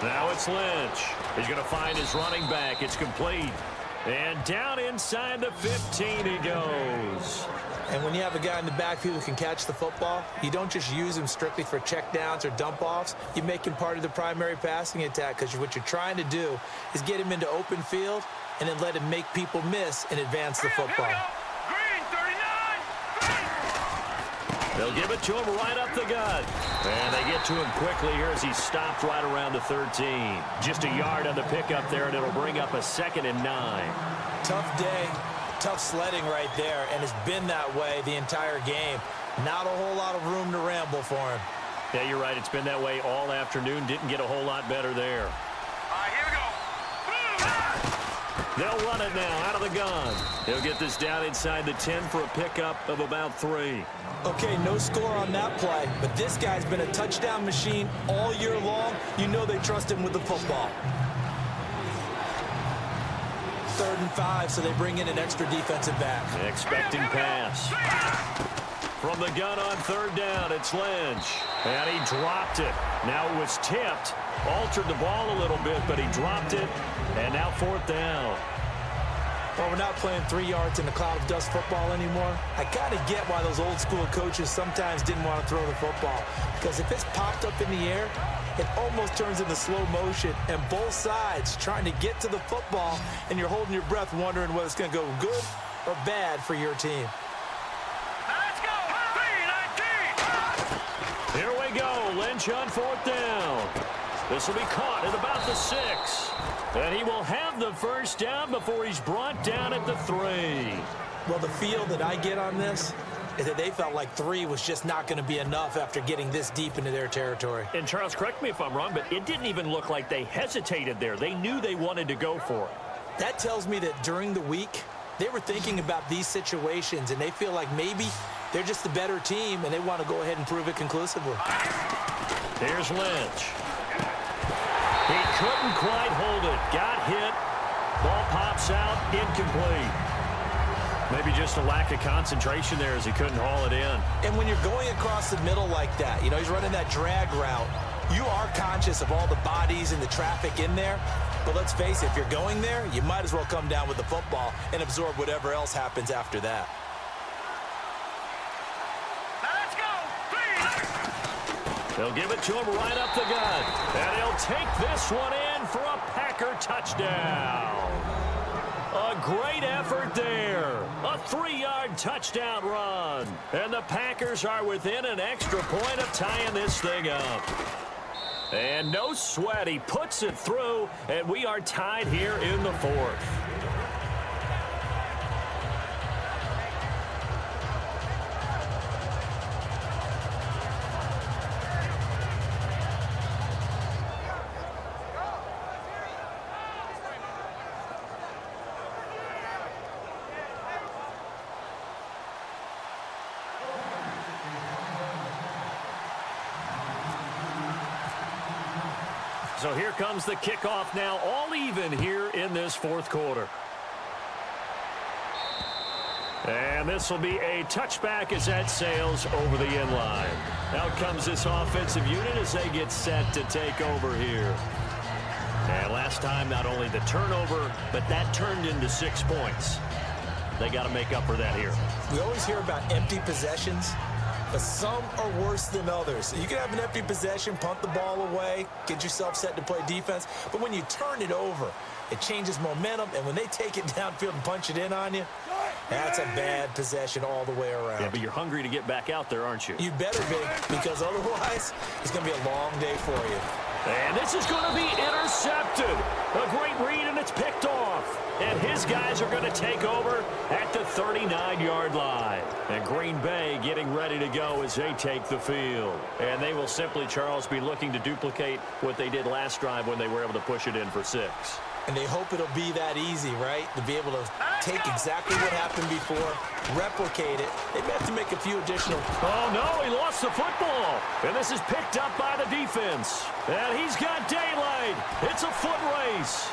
Now it's Lynch. He's going to find his running back. It's complete. And down inside the 15 he goes. And when you have a guy in the backfield who can catch the football, you don't just use him strictly for checkdowns or dump-offs. You make him part of the primary passing attack because what you're trying to do is get him into open field and then let him make people miss and advance the football. Green, 39. They'll give it to him right up the gut. And they get to him quickly here as he's stopped right around the 13. Just a yard on the pickup there, and it'll bring up a 2nd and 9. Tough day, tough sledding right there, and it's been that way the entire game. Not a whole lot of room to ramble for him. Yeah, you're right. It's been that way all afternoon. Didn't get a whole lot better there. All right, here we go. They'll run it now out of the gun. He'll get this down inside the 10 for a pickup of about 3. Okay, no score on that play, but this guy's been a touchdown machine all year long. You know they trust him with the football. 3rd and 5, so they bring in an extra defensive back. Expecting pass. From the gun on 3rd down, it's Lynch. And he dropped it. Now it was tipped. Altered the ball a little bit, but he dropped it. And now 4th down. Well, we're not playing 3 yards in a cloud of dust football anymore. I kind of get why those old school coaches sometimes didn't want to throw the football. Because if it's popped up in the air, it almost turns into slow motion, and both sides trying to get to the football, and you're holding your breath wondering whether it's going to go good or bad for your team. Let's go! B-19! Here we go. Lynch on 4th down. This will be caught at about the 6. And he will have the first down before he's brought down at the 3. Well, the feel that I get on this is that they felt like 3 was just not going to be enough after getting this deep into their territory. And Charles, correct me if I'm wrong, but it didn't even look like they hesitated there. They knew they wanted to go for it. That tells me that during the week, they were thinking about these situations, and they feel like maybe they're just the better team, and they want to go ahead and prove it conclusively. Here's Lynch. He couldn't quite hold it. Got hit. Ball pops out. Incomplete. Maybe just a lack of concentration there as he couldn't haul it in. And when you're going across the middle like that, you know, he's running that drag route, you are conscious of all the bodies and the traffic in there. But let's face it, if you're going there, you might as well come down with the football and absorb whatever else happens after that. Let's go! They'll give it to him right up the gut. And he'll take this one in for a Packer touchdown. A great effort there. A 3-yard touchdown run. And the Packers are within an extra point of tying this thing up. And no sweat. He puts it through, and we are tied here in the 4th. So here comes the kickoff now, all even here in this 4th quarter. And this will be a touchback as that sails over the end line. Out comes this offensive unit as they get set to take over here. And last time, not only the turnover, but that turned into 6 points. They got to make up for that here. We always hear about empty possessions, but some are worse than others. You can have an empty possession, punt the ball away, get yourself set to play defense, but when you turn it over, it changes momentum, and when they take it downfield and punch it in on you, that's a bad possession all the way around. Yeah, but you're hungry to get back out there, aren't you? You better be, because otherwise, it's going to be a long day for you. And this is going to be intercepted. A great read, and it's picked off. And his guys are going to take over at the 39-yard line. And Green Bay getting ready to go as they take the field. And they will simply, Charles, be looking to duplicate what they did last drive when they were able to push it in for 6. And they hope it'll be that easy, right? To be able to take exactly what happened before, replicate it. They may have to make a few additional... Oh, no, he lost the football. And this is picked up by the defense. And he's got daylight. It's a foot race.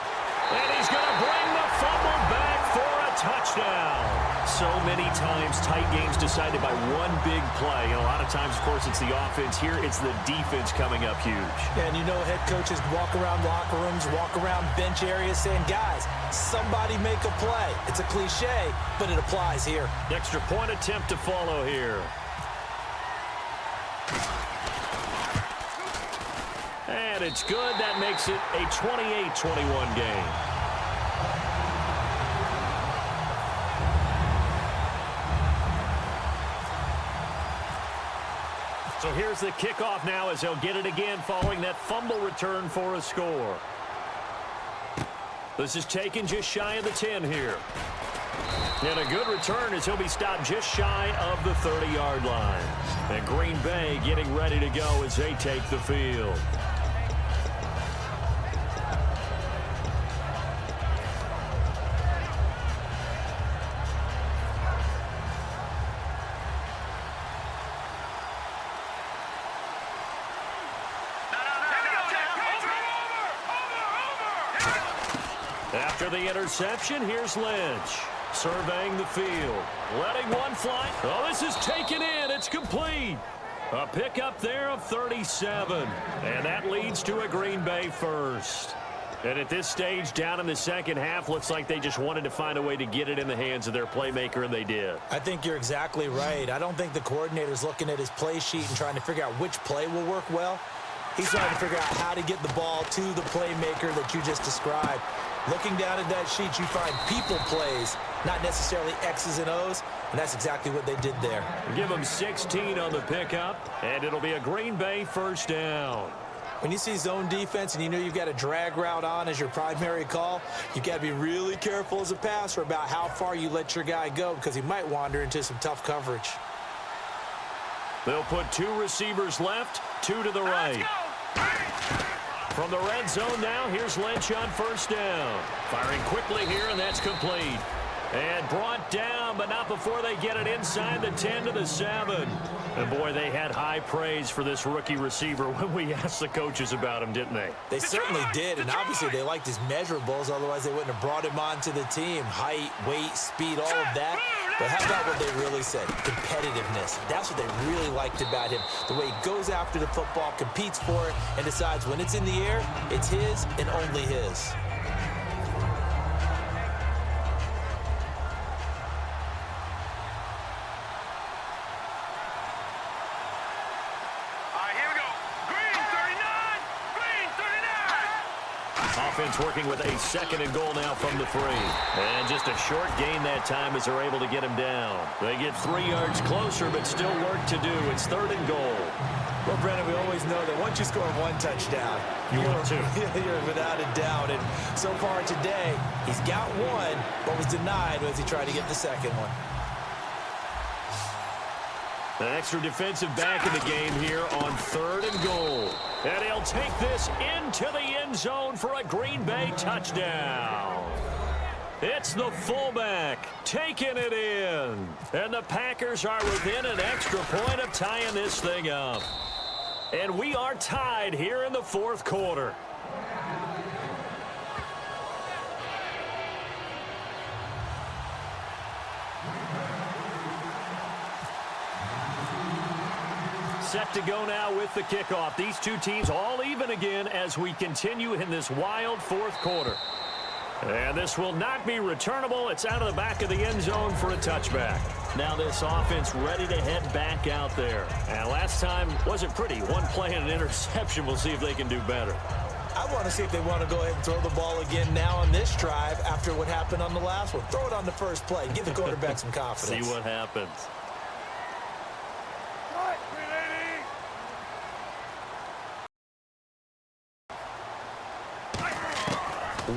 And he's going to bring the fumble back for a touchdown. So many times, tight games decided by one big play. And a lot of times, of course, it's the offense. Here, it's the defense coming up huge. And you know head coaches walk around locker rooms, walk around bench areas saying, guys, somebody make a play. It's a cliche, but it applies here. Extra point attempt to follow here. And it's good. That makes it a 28-21 game. So here's the kickoff now as they'll get it again following that fumble return for a score. This is taken just shy of the 10 here. And a good return as he'll be stopped just shy of the 30-yard line. And Green Bay getting ready to go as they take the field. After the interception, here's Lynch. Surveying the field. Letting one fly. Oh, this is taken in. It's complete. A pickup there of 37. And that leads to a Green Bay first. And at this stage, down in the second half, looks like they just wanted to find a way to get it in the hands of their playmaker, and they did. I think you're exactly right. I don't think the coordinator's looking at his play sheet and trying to figure out which play will work well. He's trying to figure out how to get the ball to the playmaker that you just described. Looking down at that sheet, you find people plays, not necessarily X's and O's, and that's exactly what they did there. Give them 16 on the pickup, and it'll be a Green Bay first down. When you see zone defense and you know you've got a drag route on as your primary call, you've got to be really careful as a passer about how far you let your guy go because he might wander into some tough coverage. They'll put 2 receivers left, 2 to the right. From the red zone now, here's Lynch on first down. Firing quickly here, and that's complete. And brought down, but not before they get it inside the 10 to the 7. And, boy, they had high praise for this rookie receiver when we asked the coaches about him, didn't they? They certainly did, and obviously they liked his measurables. Otherwise, they wouldn't have brought him onto the team. Height, weight, speed, all of that. But how about what they really said? Competitiveness. That's what they really liked about him. The way he goes after the football, competes for it, and decides when it's in the air, it's his and only his. Offense working with a second and goal now from the 3. And just a short gain that time as they're able to get him down. They get 3 yards closer, but still work to do. It's 3rd and goal. Well, Brennan, we always know that once you score 1 touchdown, you're without a doubt. And so far today, he's got 1, but was denied as he tried to get the second one. An extra defensive back in the game here on 3rd and goal. And he'll take this into the end zone for a Green Bay touchdown. It's the fullback taking it in. And the Packers are within an extra point of tying this thing up. And we are tied here in the 4th quarter. Set to go now with the kickoff. These two teams all even again as we continue in this wild 4th quarter. And this will not be returnable. It's out of the back of the end zone for a touchback. Now this offense ready to head back out there. And last time wasn't pretty. 1 play and an interception. We'll see if they can do better. I want to see if they want to go ahead and throw the ball again now on this drive after what happened on the last one. Throw it on the first play. Give the quarterback some confidence. See what happens.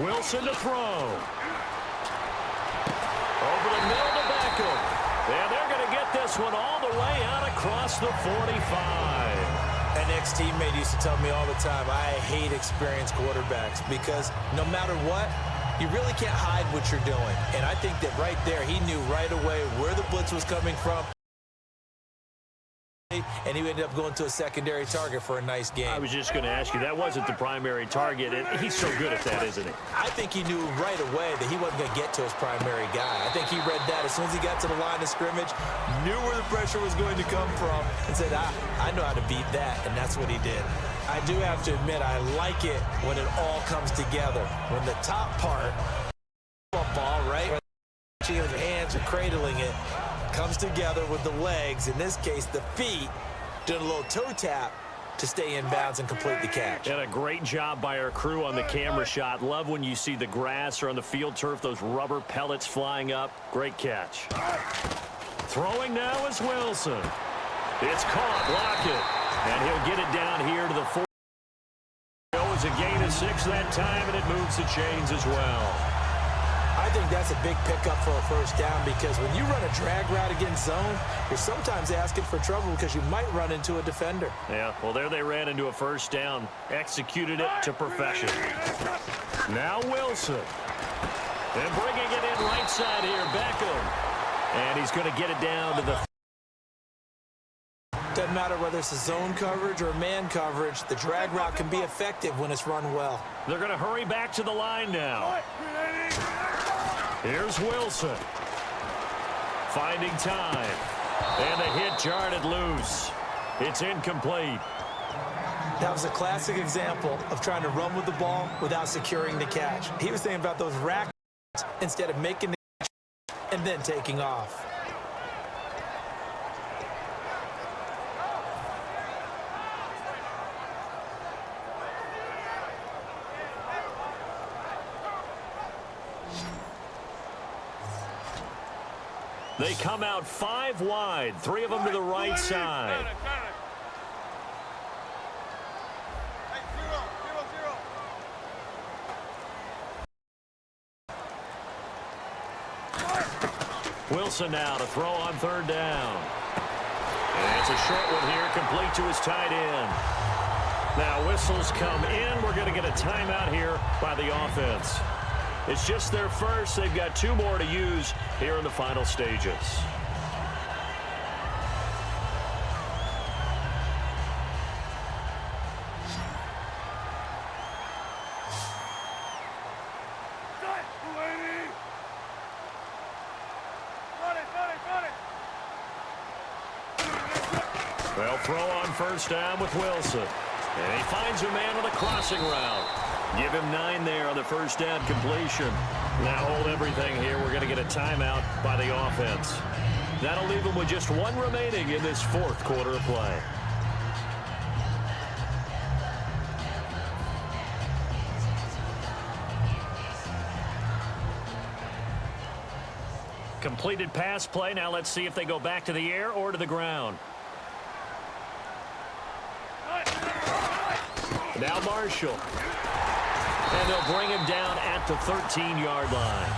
Wilson to throw. Over the middle to Beckham. And they're going to get this one all the way out across the 45. An ex-teammate used to tell me all the time, I hate experienced quarterbacks because no matter what, you really can't hide what you're doing. And I think that right there, he knew right away where the blitz was coming from. And he ended up going to a secondary target for a nice game. I was just going to ask you, that wasn't the primary target. And he's so good at that, isn't he? I think he knew right away that he wasn't going to get to his primary guy. I think he read that as soon as he got to the line of scrimmage, knew where the pressure was going to come from, and said, I know how to beat that, and that's what he did. I do have to admit, I like it when it all comes together. When the top part, football, right, with your hands are cradling it, comes together with the legs, in this case the feet, doing a little toe tap to stay in bounds and complete the catch. And a great job by our crew on the camera shot. Love when you see the grass or on the field turf, those rubber pellets flying up. Great catch. Throwing now is Wilson. It's caught, Lockett. And he'll get it down here to the 4. It was a gain of 6 that time, and it moves the chains as well. I think that's a big pickup for a first down because when you run a drag route against zone, you're sometimes asking for trouble because you might run into a defender. Yeah, well, there they ran into a first down. Executed it to perfection. Now Wilson. And bringing it in right side here, Beckham. And he's going to get it down to the... Doesn't matter whether it's a zone coverage or man coverage, the drag route can be effective when it's run well. They're going to hurry back to the line now. Here's Wilson. Finding time. And the hit jarred it loose. It's incomplete. That was a classic example of trying to run with the ball without securing the catch. He was thinking about those rack instead of making the catch and then taking off. They come out 5 wide, 3 of them to the right side. Wilson now to throw on 3rd down. And it's a short one here, complete to his tight end. Now whistles come in. We're going to get a timeout here by the offense. It's just their first. They've got 2 more to use here in the final stages. They'll throw on 1st down with Wilson. And he finds a man on the crossing route. Give him 9 there on the 1st down completion. Now hold everything here. We're going to get a timeout by the offense. That'll leave them with just 1 remaining in this 4th quarter of play. Completed pass play. Now let's see if they go back to the air or to the ground. Now Marshall. And they'll bring him down at the 13-yard line.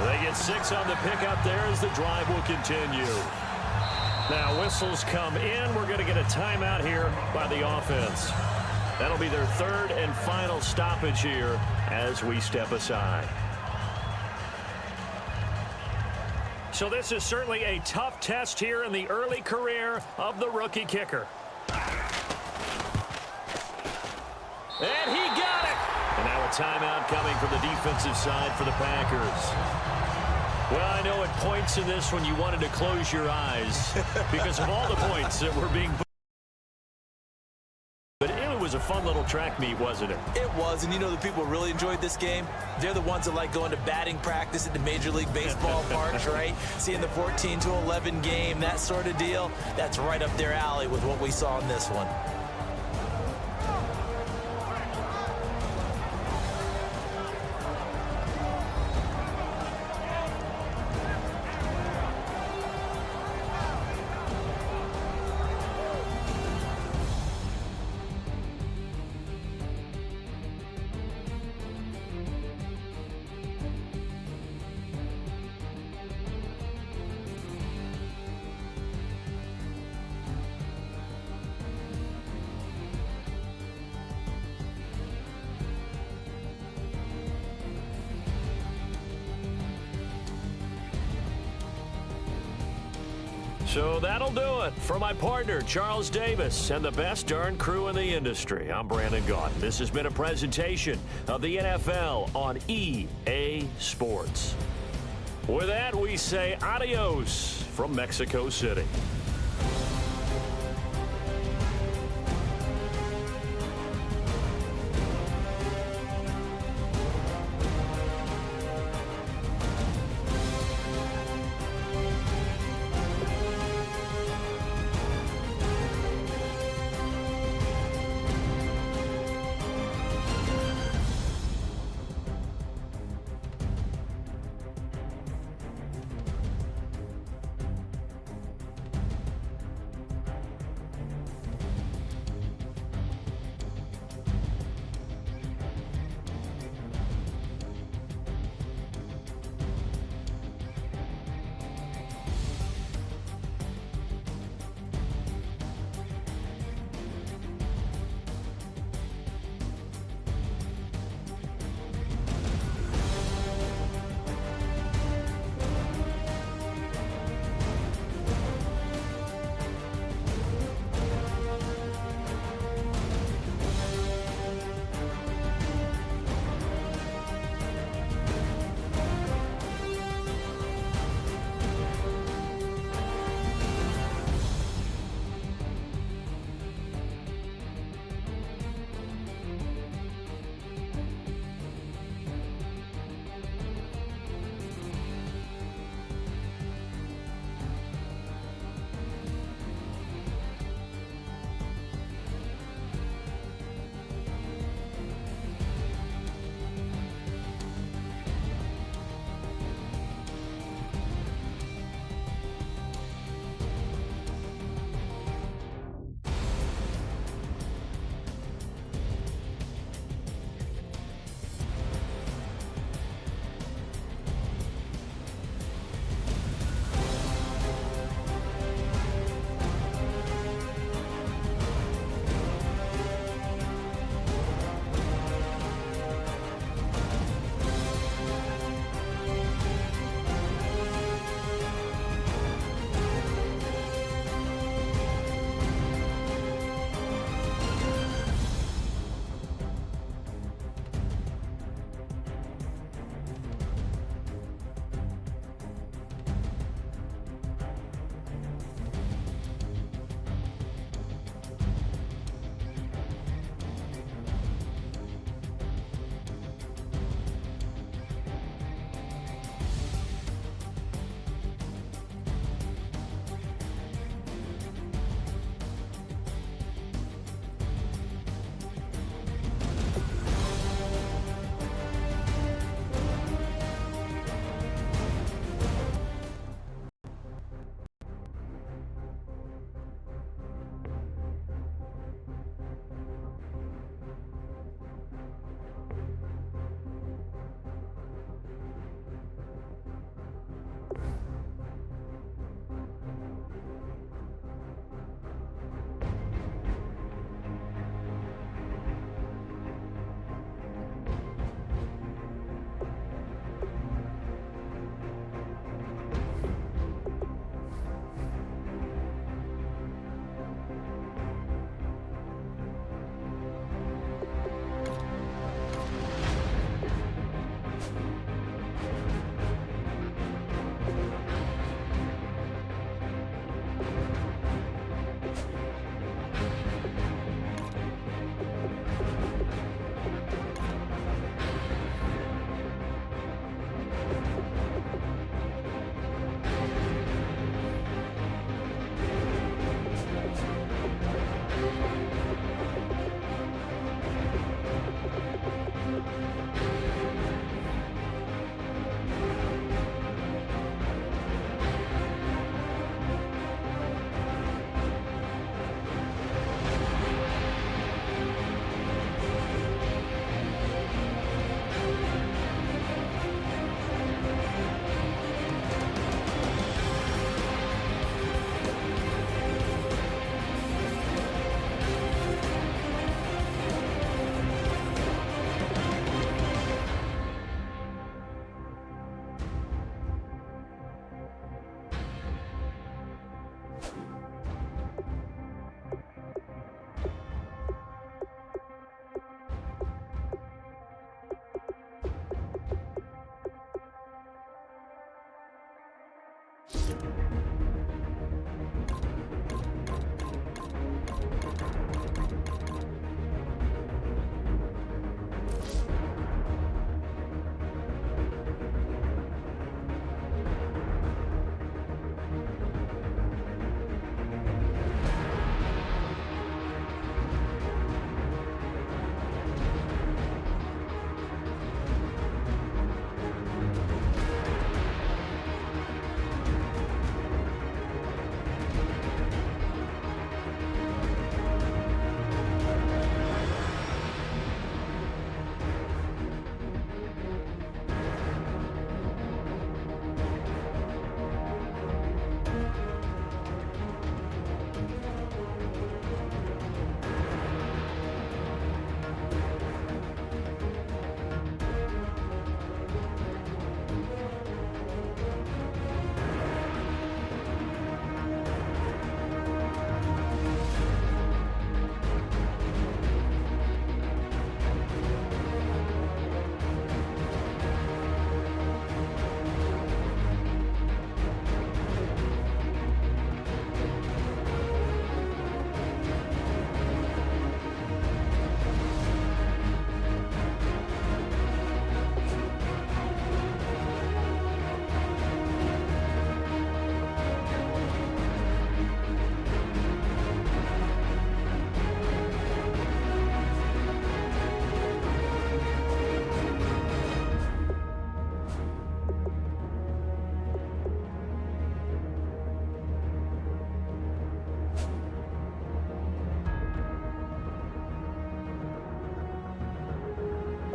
They get 6 on the pickup there as the drive will continue. Now whistles come in. We're going to get a timeout here by the offense. That'll be their 3rd and final stoppage here as we step aside. So this is certainly a tough test here in the early career of the rookie kicker. And he got it! And now a timeout coming from the defensive side for the Packers. Well, I know at points in this when you wanted to close your eyes because of all the points that were being... But it was a fun little track meet, wasn't it? It was, and you know the people who really enjoyed this game? They're the ones that like going to batting practice at the Major League Baseball parks, right? Seeing the 14-11 game, that sort of deal. That's right up their alley with what we saw in this one. So that'll do it. For my partner, Charles Davis, and the best darn crew in the industry, I'm Brandon Gaudin. This has been a presentation of the NFL on EA Sports. With that, we say adios from Mexico City.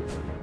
it.